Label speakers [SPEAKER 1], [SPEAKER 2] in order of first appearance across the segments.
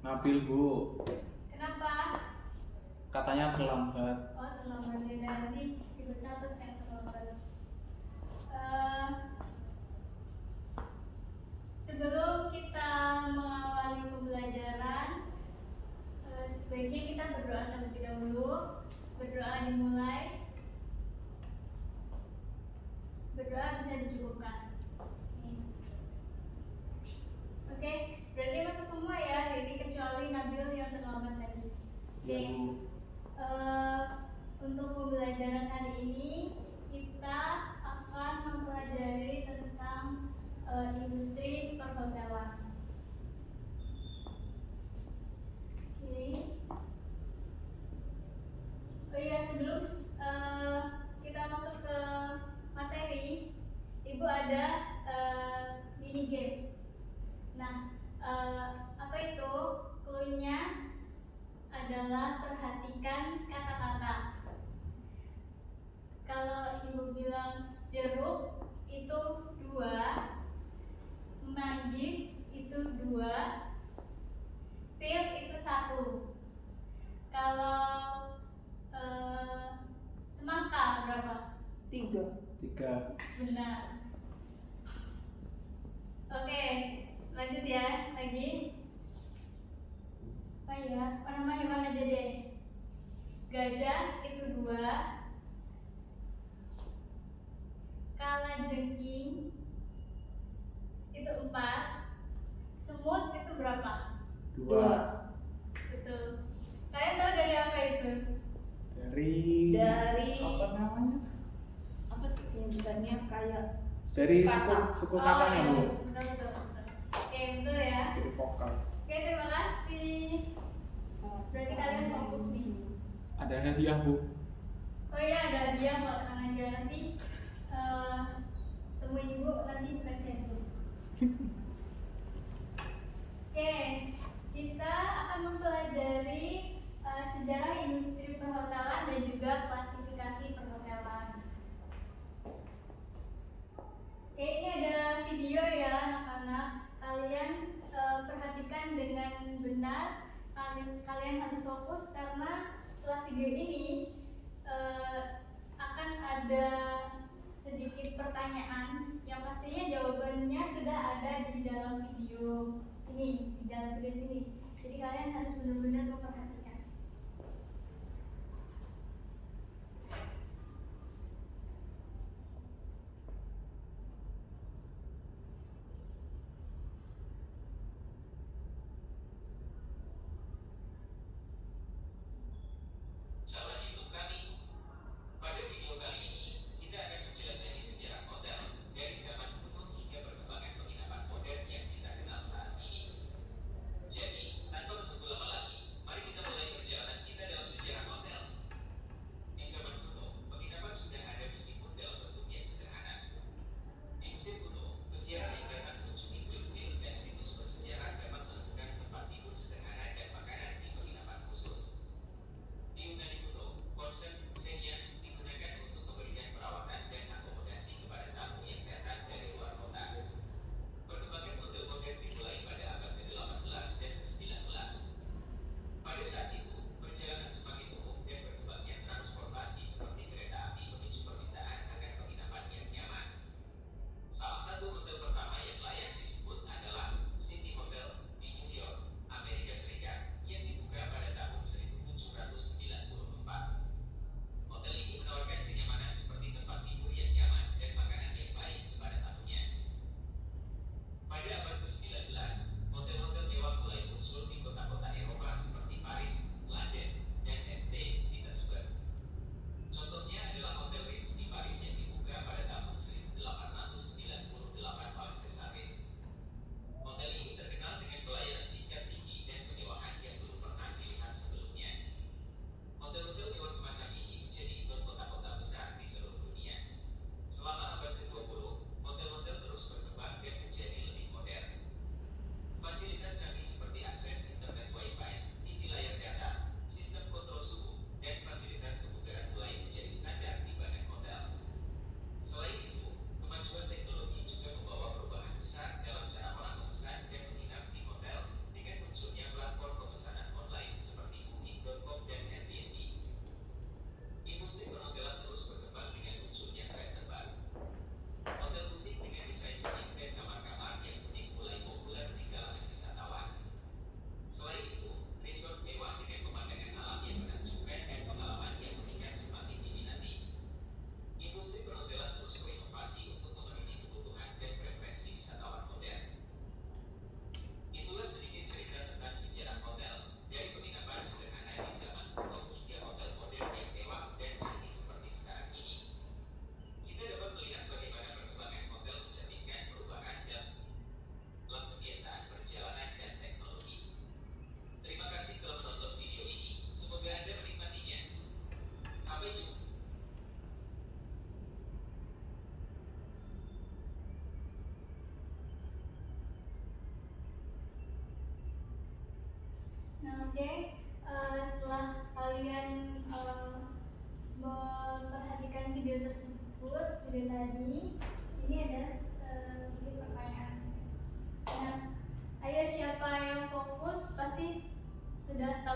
[SPEAKER 1] Nabil, Bu.
[SPEAKER 2] Kenapa?
[SPEAKER 1] Katanya terlambat.
[SPEAKER 2] Oh, terlambat ya. Nanti ibu catat yang terlambat. Eh, Sebelum kita mengawali pembelajaran, sebaiknya kita berdoa terlebih dahulu. Berdoa dimulai. Berdoa bisa dicukupkan. Oke, berarti masuk semua ya, jadi kecuali Nabil yang terlambat tadi. Oke.
[SPEAKER 1] Ya, Bu.
[SPEAKER 2] Untuk pembelajaran hari ini kita akan mempelajari tentang industri perhotelan. Oke. Oh iya, sebelum kita masuk ke materi, Ibu ada mini games. Nah, apa itu? Clue-nya adalah perhatikan kata-kata. Kalau Ibu bilang jeruk itu 2, manggis itu 2, pil itu 1. Kalau semangka berapa?
[SPEAKER 3] 3.
[SPEAKER 2] Benar. Oke, lanjut ya lagi. Oh ya, warna hewan aja deh. Gajah itu 2, kalajengking itu 4, semut itu berapa?
[SPEAKER 1] 2.
[SPEAKER 2] Betul. Kalian tahu dari apa itu?
[SPEAKER 3] Dari
[SPEAKER 1] apa namanya?
[SPEAKER 3] apa sih penyebutannya, kayak
[SPEAKER 1] Dari
[SPEAKER 3] Kata.
[SPEAKER 1] suku katanya, Bu.
[SPEAKER 2] Iya, betul. Oke, betul ya.
[SPEAKER 1] Dari vokal.
[SPEAKER 2] Oke, terima kasih. Berarti kalian fokus nih.
[SPEAKER 1] Ada hadiah, Bu.
[SPEAKER 2] Oh iya, ada hadiah buat tenang aja. Nanti temuin ibu, nanti kasih hadiah. Oke, kita akan mempelajari sejarah industri perhotelan dan juga klasifikasi perhotelan. Oke, ini ada video ya anak-anak. Kalian perhatikan dengan benar. Kalian harus fokus karena setelah video ini akan ada sedikit pertanyaan yang pastinya jawabannya sudah ada di dalam video ini, di dalam video sini. Jadi kalian harus benar-benar memperhatikan.
[SPEAKER 4] Sahabat YouTube kami, pada video kali ini kita akan menjelajahi sejarah hotel dari zaman kuno hingga perkembangan penginapan modern yang kita kenal saat ini. Jadi, tanpa menunggu lama lagi, mari kita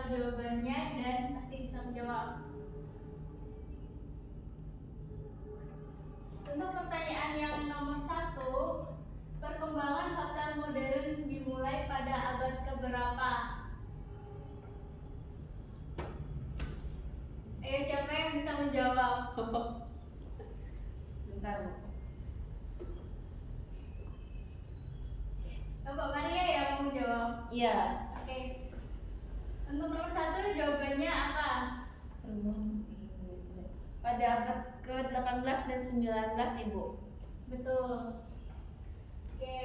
[SPEAKER 2] tahu jawabannya dan pasti bisa menjawab. Untuk pertanyaan yang nomor 1, perkembangan hotel modern dimulai pada abad keberapa? Ayo, siapa yang bisa menjawab?
[SPEAKER 3] Bentar, Bu.
[SPEAKER 2] Mbak Maria yang mau menjawab.
[SPEAKER 3] Iya.
[SPEAKER 2] Oke. Untuk nomor 1 jawabannya apa?
[SPEAKER 3] Pada abad ke-18 dan 19, Ibu.
[SPEAKER 2] Betul. Oke.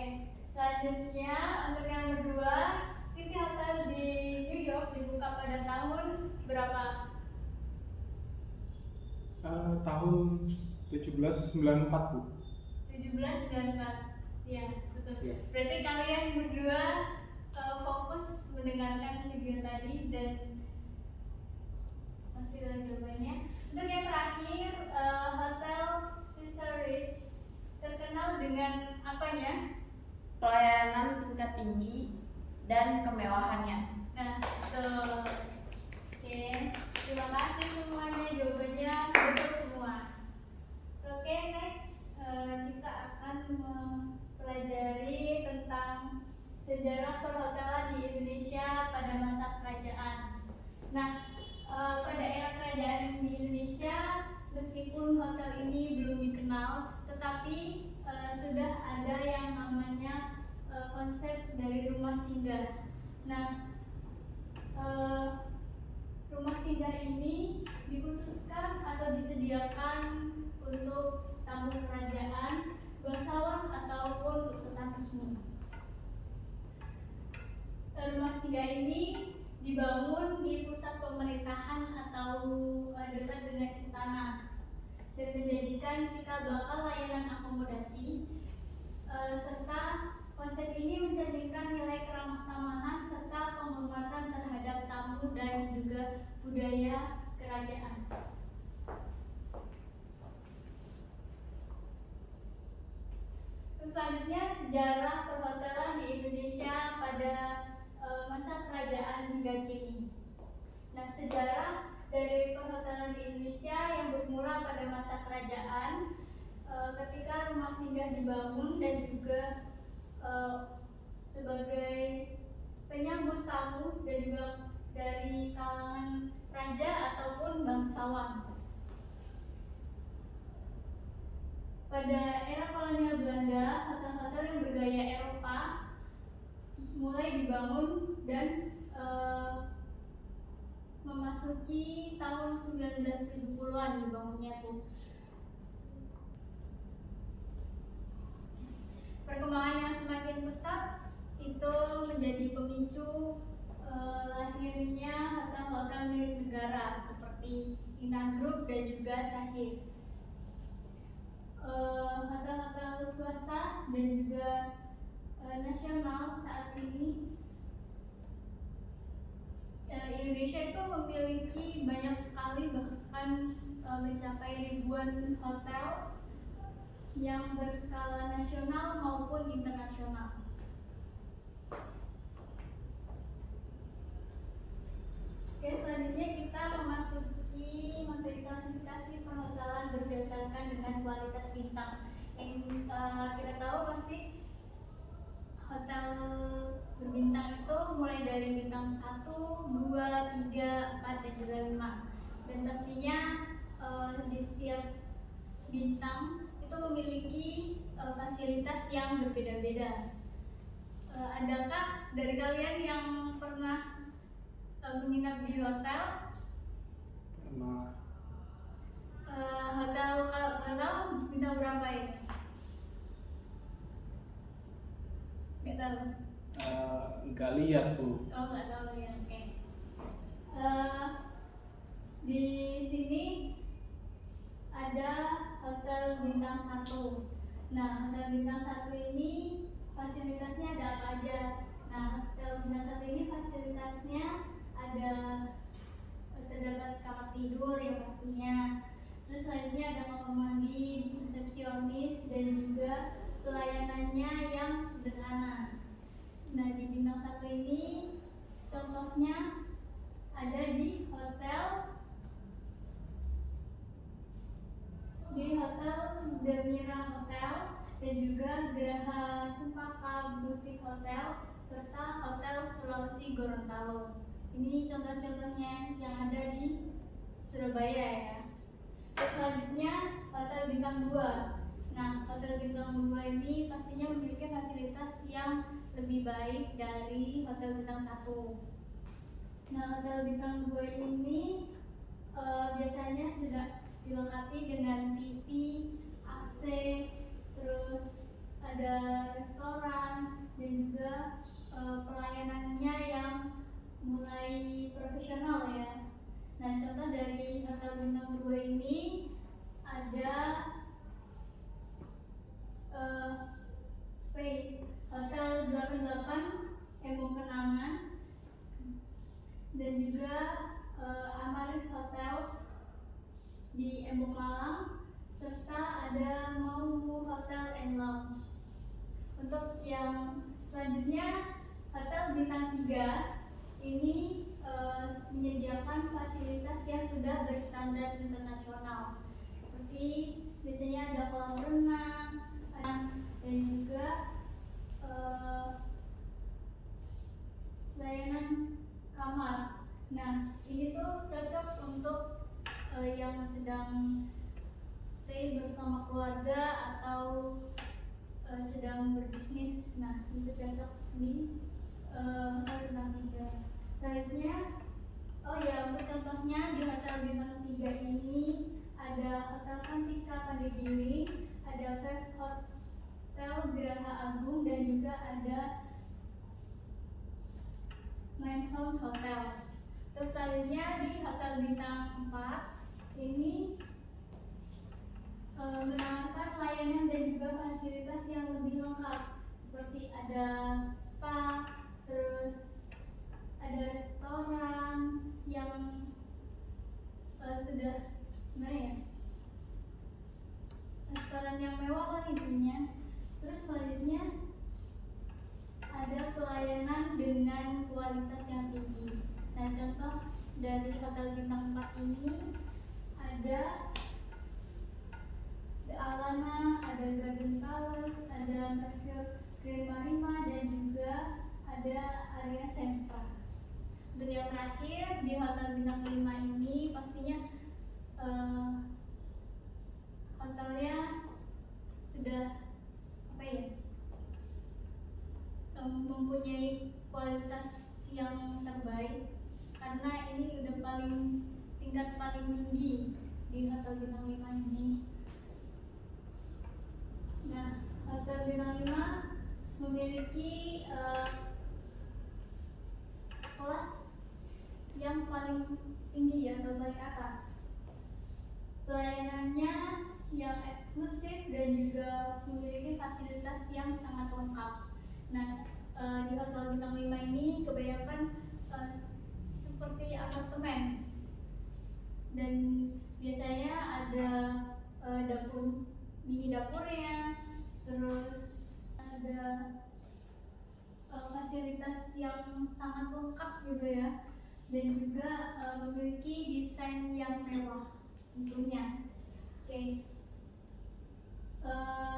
[SPEAKER 2] Selanjutnya untuk yang kedua, City Hotel di New York dibuka pada tahun berapa?
[SPEAKER 1] Tahun 1794 Bu.
[SPEAKER 2] 1794. Iya, betul.
[SPEAKER 1] Iya.
[SPEAKER 2] Berarti kalian berdua fokus mendengarkan video tadi dan pasti tahu jawabannya. Untuk yang terakhir, Hotel Caesar Ridge terkenal dengan apanya?
[SPEAKER 3] Pelayanan tingkat tinggi dan kemewahannya.
[SPEAKER 2] Nah, betul. Oke, terima kasih semuanya, jawabannya betul semua. Oke, next kita akan mempelajari tentang sejarah perhotelan di Indonesia pada masa kerajaan. Nah, pada era kerajaan di Indonesia, meskipun hotel ini belum dikenal, tetapi sudah ada yang namanya konsep dari rumah singgah. Nah, rumah singgah ini dikhususkan atau disediakan untuk tamu kerajaan, bangsawan ataupun utusan resmi. Rumah singgah ini dibangun di pusat pemerintahan atau dekat dengan istana dan menjadikan cikal bakal layanan akomodasi, serta konsep ini mencerminkan nilai keramah tamahan serta penghormatan terhadap tamu dan juga budaya kerajaan. Terus selanjutnya sejarah perhotelan di Indonesia pada masa kerajaan hingga kini. Nah, sejarah dari perhotelan di Indonesia yang bermula pada masa kerajaan ketika rumah singgah dibangun dan juga sebagai penyambut tamu dan juga dari kalangan raja ataupun bangsawan. Pada era kolonial Belanda, hotel-hotel yang bergaya Eropa mulai dibangun dan memasuki tahun 1970-an dibangunnya tuh. Perkembangan yang semakin pesat itu menjadi pemicu lahirnya hotel-hotel milik negara seperti Inah Group dan juga Sahid. Hotel-hotel swasta dan juga nasional saat ini Indonesia itu memiliki banyak sekali, bahkan mencapai ribuan hotel yang berskala nasional maupun internasional. Oke, selanjutnya kita memasuki materi klasifikasi perhotelan berdasarkan dengan kualitas bintang. Yang kita tahu pasti hotel berbintang itu mulai dari bintang 1, 2, 3, 4, dan juga 5. Dan pastinya di setiap bintang itu memiliki fasilitas yang berbeda-beda. Adakah dari kalian yang pernah menginap di hotel?
[SPEAKER 1] Pernah.
[SPEAKER 2] Hotel bintang berapa ini? Nggak tahu.
[SPEAKER 1] Nggak lihat Bu.
[SPEAKER 2] Oh, nggak tahu ya. Oke. Di sini ada hotel bintang 1. Nah, hotel bintang 1 ini fasilitasnya ada apa aja? Nah, hotel bintang 1 ini fasilitasnya ada terdapat kamar tidur ya pastinya. Terus selanjutnya ada kamar mandi, resepsionis, dan juga pelayanannya yang sederhana. Nah, di bintang 1 ini contohnya Ini contoh-contohnya yang ada di Surabaya ya. Terus selanjutnya Hotel Bintang 2. Nah, Hotel Bintang 2 ini pastinya memiliki fasilitas yang lebih baik dari Hotel Bintang 1. Nah, Hotel Bintang 2 ini biasanya sudah dilengkapi dengan TV, AC, terus ada restoran dan juga pelayanannya yang mulai profesional ya. Nah, contoh dari Hotel Bintang 2 ini ada Hotel 88 Embong Kenangan dan juga Amaris Hotel di Embong Malang, serta ada Mau Hotel and Lounge. Untuk yang selanjutnya Hotel Bintang 3 ini menyediakan fasilitas yang sudah berstandar internasional, seperti biasanya ada kolam renang dan juga layanan kamar. Nah, ini tuh cocok untuk yang sedang stay bersama keluarga atau sedang berbisnis. Nah, itu cocok di Hotel Bintang 3. Selanjutnya, oh ya, untuk contohnya di Hotel Bintang 3 ini ada Hotel Cantika Pandegiri, ada Hotel Geraha Agung, dan juga ada Mainhome Hotel. Terus selanjutnya di Hotel Bintang 4 ini menawarkan layanan dan juga fasilitas yang lebih lengkap, seperti ada spa, terus ada restoran yang sudah gimana ya, restoran yang mewah lah intinya. Terus selanjutnya ada pelayanan dengan kualitas yang tinggi. Nah, contoh dari Hotel Bintang 4 ini ada The Alana, ada Garden Palace, ada Mercure Grand Marima, dan juga ada area Sentra. Untuk yang terakhir di Hotel Bintang 5 ini pastinya hotelnya sudah mempunyai kualitas yang terbaik, karena ini udah tingkat paling tinggi di Hotel Bintang 5 ini. Nah, Hotel Bintang 5 memiliki kelas yang paling tinggi ya, atau paling atas. Pelayanannya yang eksklusif dan juga memiliki fasilitas yang sangat lengkap. Nah, di Hotel Bintang 5 ini kebanyakan seperti apartemen, dan biasanya ada mini dapurnya, terus ada fasilitas yang sangat lengkap gitu ya, dan juga memiliki desain yang mewah tentunya. Oke.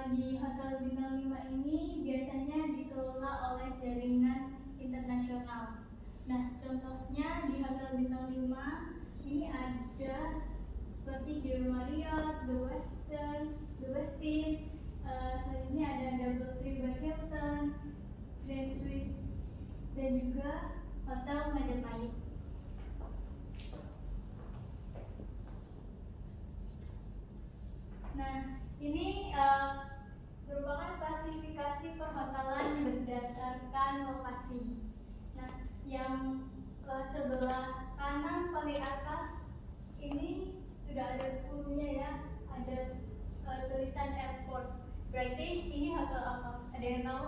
[SPEAKER 2] Di Hotel Bintang 5 ini biasanya dikelola oleh jaringan internasional. Nah, contohnya di Hotel Bintang 5 ini ada seperti The Marriott, The Westin, selanjutnya ada DoubleTree by Hilton, Grand Swiss, dan juga Hotel Majapahit. Nah, ini merupakan klasifikasi perhotelan berdasarkan lokasi. Nah, yang sebelah kanan paling atas ini sudah ada hurufnya ya, ada tulisan airport. Berarti ini hotel apa? Ada yang tahu?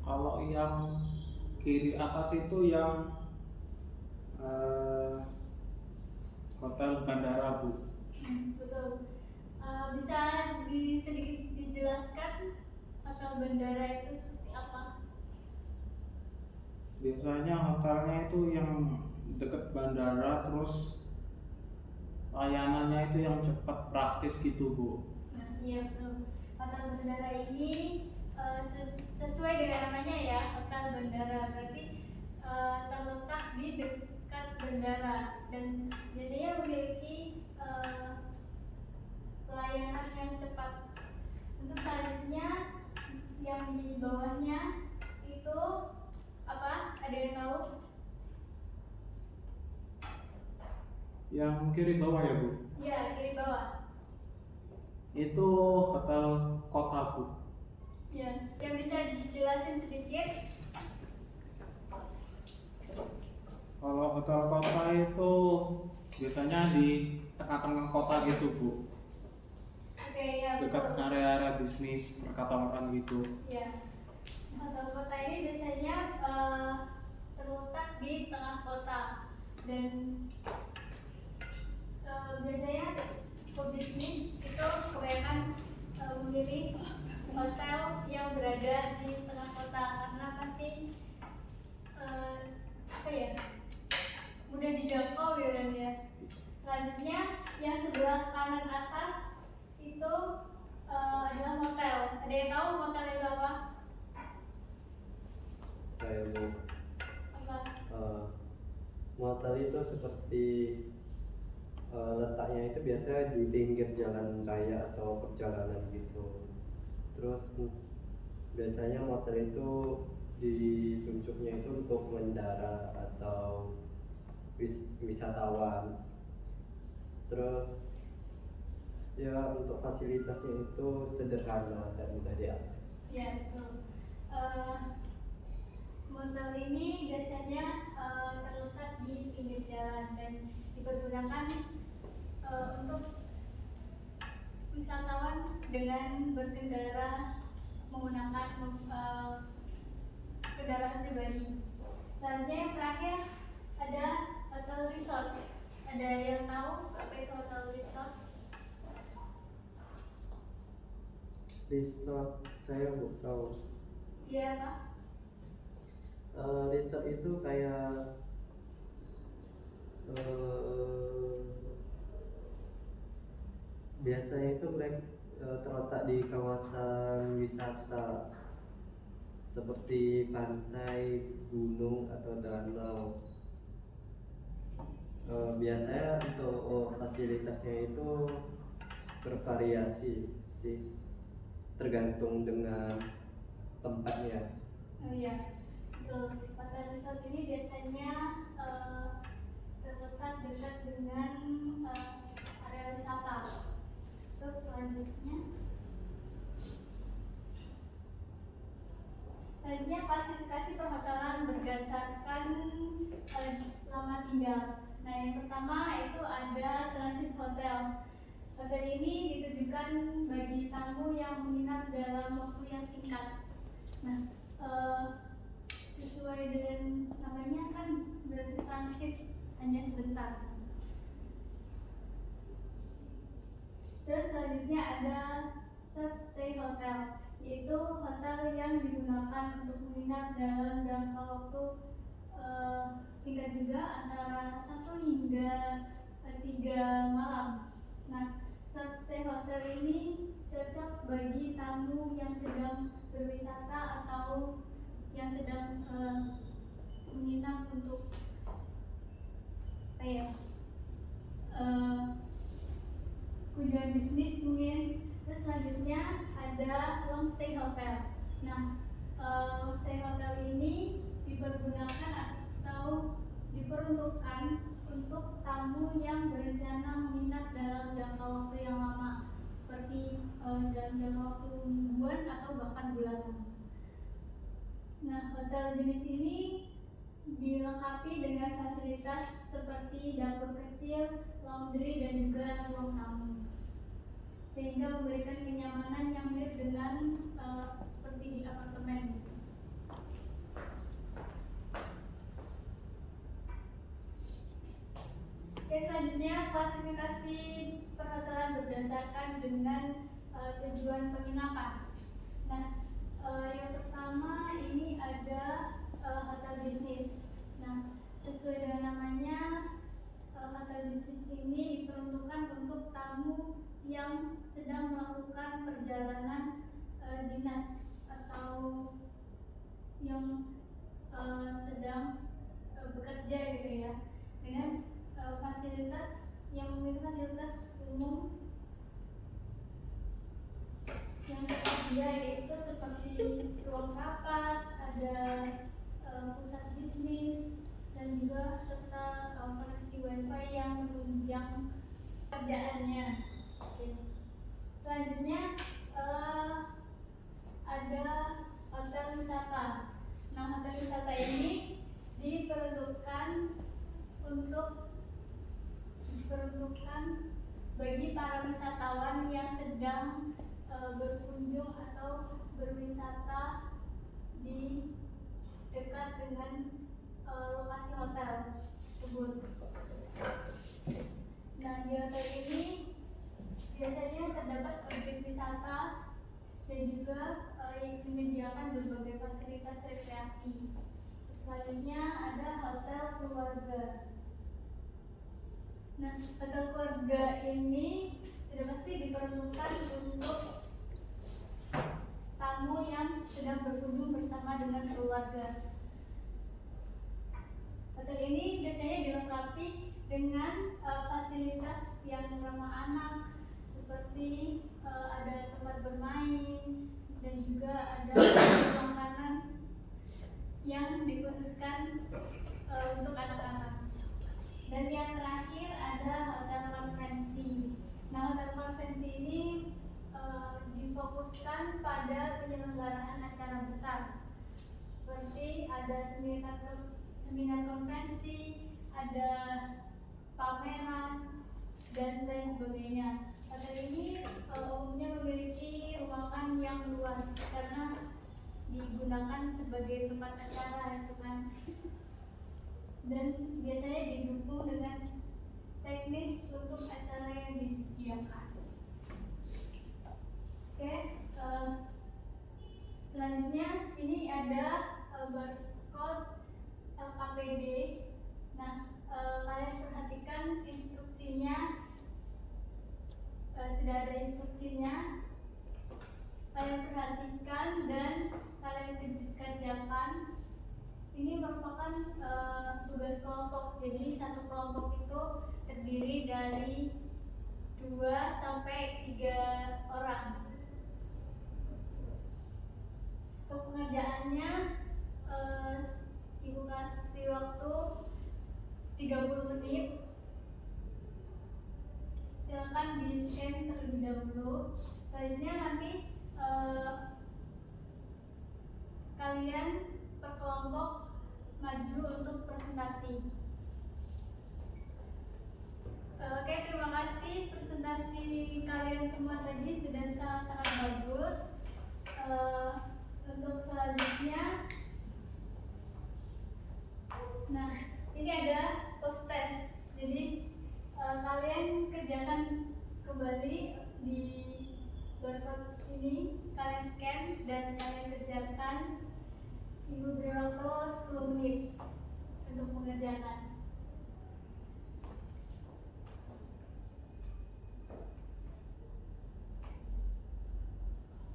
[SPEAKER 1] Kalau yang kiri atas itu yang hotel bandara, Bu.
[SPEAKER 2] Betul. Bisa sedikit dijelaskan hotel bandara itu seperti apa?
[SPEAKER 1] Biasanya hotelnya itu yang dekat bandara, terus layanannya itu yang cepat, praktis gitu, Bu.
[SPEAKER 2] Nah, iya betul. Hotel bandara ini sesuai dengan namanya ya, hotel bandara. Berarti berkendara dan biasanya memiliki pelayanan yang cepat. Untuk selanjutnya yang di bawahnya itu apa? Ada yang tahu?
[SPEAKER 1] Yang kiri bawah ya Bu?
[SPEAKER 2] Iya, kiri bawah.
[SPEAKER 1] Itu hotel kota Bu.
[SPEAKER 2] Ya, yang bisa dijelasin sedikit?
[SPEAKER 1] Kalau hotel kota itu biasanya di tengah-tengah kota gitu Bu,
[SPEAKER 2] Oke, ya
[SPEAKER 1] dekat
[SPEAKER 2] betul.
[SPEAKER 1] area-area bisnis perkantoran gitu.
[SPEAKER 2] Ya, hotel kota ini biasanya terletak di tengah kota dan biasanya pebisnis itu kebanyakan memilih hotel yang berada di tengah kota karena pasti apa ya, mudah dijangkau gitu kan ya. Selanjutnya yang sebelah kanan atas itu adalah motel. Ada yang tahu motel itu apa?
[SPEAKER 5] Saya Bu,
[SPEAKER 2] Apa?
[SPEAKER 5] motel itu seperti letaknya itu biasanya di pinggir jalan raya atau perjalanan gitu. Terus biasanya motel itu ditunjuknya itu untuk pengendara atau wisatawan. Terus ya untuk fasilitasnya itu sederhana dan mudah diakses.
[SPEAKER 2] Ya, betul. Motel ini biasanya terletak di pinggir jalan dan dipergunakan untuk wisatawan dengan berkendara menggunakan kendaraan pribadi. Selanjutnya yang terakhir ada hotel resort. Ada yang tahu apa itu hotel resort?
[SPEAKER 5] Resort saya belum tahu.
[SPEAKER 2] Iya, Pak.
[SPEAKER 5] Resort itu kayak biasanya itu mereka terletak di kawasan wisata seperti pantai, gunung atau danau. Biasanya untuk fasilitasnya itu bervariasi sih, tergantung dengan tempatnya.
[SPEAKER 2] Oh iya, betul. Hotel resort ini biasanya terletak dekat dengan area wisata. Terus selanjutnya klasifikasi perhotelan berdasarkan lama tinggal. Nah, yang pertama itu ada transit hotel. Hotel ini ditujukan bagi tamu yang menginap dalam waktu yang singkat. Nah, sesuai dengan namanya kan berarti transit hanya sebentar. Terus selanjutnya ada short stay hotel, yaitu hotel yang digunakan untuk menginap dalam jangka waktu singkat juga antara 1 hingga 3 malam. Nah, short stay hotel ini cocok bagi tamu yang sedang berwisata atau yang sedang menginap untuk tujuan bisnis mungkin. Terus selanjutnya ada long stay hotel. Nah, long stay hotel ini dipergunakan atau diperuntukkan untuk tamu yang berencana menginap dalam jangka waktu yang lama, seperti dalam jangka waktu mingguan atau bahkan bulanan. Nah, hotel jenis ini dilengkapi dengan fasilitas seperti dapur kecil, laundry, dan juga ruang tamu, sehingga memberikan kenyamanan yang mirip dengan seperti di apartemen. Oke, selanjutnya klasifikasi perhotelan berdasarkan dengan tujuan penginapan. Nah, yang pertama ini ada hotel bisnis. Nah, sesuai dengan namanya, hotel bisnis ini diperuntukkan untuk tamu yang sedang melakukan perjalanan dinas atau yang sedang bekerja gitu ya, dengan fasilitas yang memiliki fasilitas umum yang tersedia, yaitu seperti ruang rapat, ada pusat bisnis, dan juga serta koneksi wifi yang menunjang kerjaannya. Oke. Selanjutnya ada hotel wisata. Nah, hotel wisata ini diperuntukkan bagi para wisatawan yang sedang berkunjung atau berwisata di dekat dengan lokasi hotel tersebut. Nah, di hotel ini biasanya terdapat objek wisata dan juga menyediakan berbagai fasilitas rekreasi. Selanjutnya ada hotel keluarga. Nah, hotel keluarga ini sudah pasti diperuntukkan untuk tamu yang sedang berkunjung bersama dengan keluarga. Hotel ini biasanya dilengkapi dengan fasilitas yang ramah anak, seperti ada tempat bermain dan juga ada makanan yang dikhususkan untuk anak-anak. Dan yang terakhir ada hotel konvensi. Nah, hotel konvensi ini difokuskan pada penyelenggaraan acara besar, seperti ada seminar konvensi, ada pameran, dan lain sebagainya. Hotel ini umumnya memiliki ruangan yang luas karena digunakan sebagai tempat acara, itu kan. Dan biasanya didukung dengan teknis untuk acara yang disediakan. Oke, selanjutnya ini ada barcode LKPD. Nah, kalian perhatikan instruksinya, sudah ada instruksinya. Kalian perhatikan dan kalian kerjakan. Ini merupakan tugas kelompok. Jadi satu kelompok itu terdiri dari 2 sampai 3 orang. Untuk pengerjaannya Ibu kasih waktu 30 menit. Silakan di scan terlebih dahulu. Selanjutnya nanti kalian per kelompok maju untuk presentasi. Oke, terima kasih. Presentasi kalian semua tadi sudah sangat-sangat bagus. Untuk selanjutnya, nah ini ada post test. Jadi kalian kerjakan kembali di barcode sini, kalian scan dan kalian kerjakan. Ibu beri waktu 10 menit untuk mengerjakan.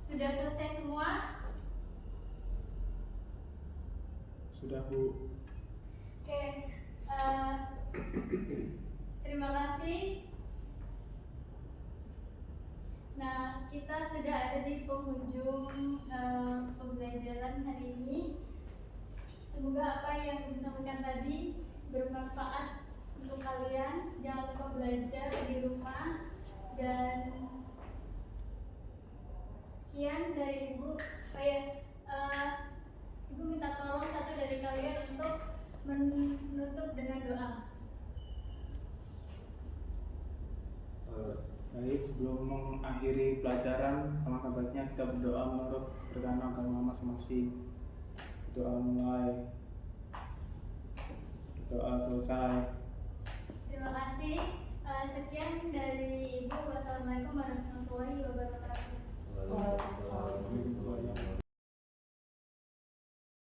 [SPEAKER 2] Sudah selesai semua?
[SPEAKER 1] Sudah, Bu.
[SPEAKER 2] Oke, terima kasih. Nah, kita sudah ada di penghujung pembelajaran hari ini. Semoga apa yang disampaikan tadi bermanfaat untuk kalian. Jangan lupa belajar di rumah. Dan sekian dari Ibu. Ibu minta tolong satu dari kalian untuk menutup dengan doa.
[SPEAKER 1] Baik, sebelum mengakhiri pelajaran, alangkah baiknya kita berdoa menurut beragama agama masing-masing. Doa mulai, doa selesai.
[SPEAKER 2] Terima kasih. Sekian dari Ibu. Wassalamualaikum warahmatullahi wabarakatuh.
[SPEAKER 5] Waalaikumsalam.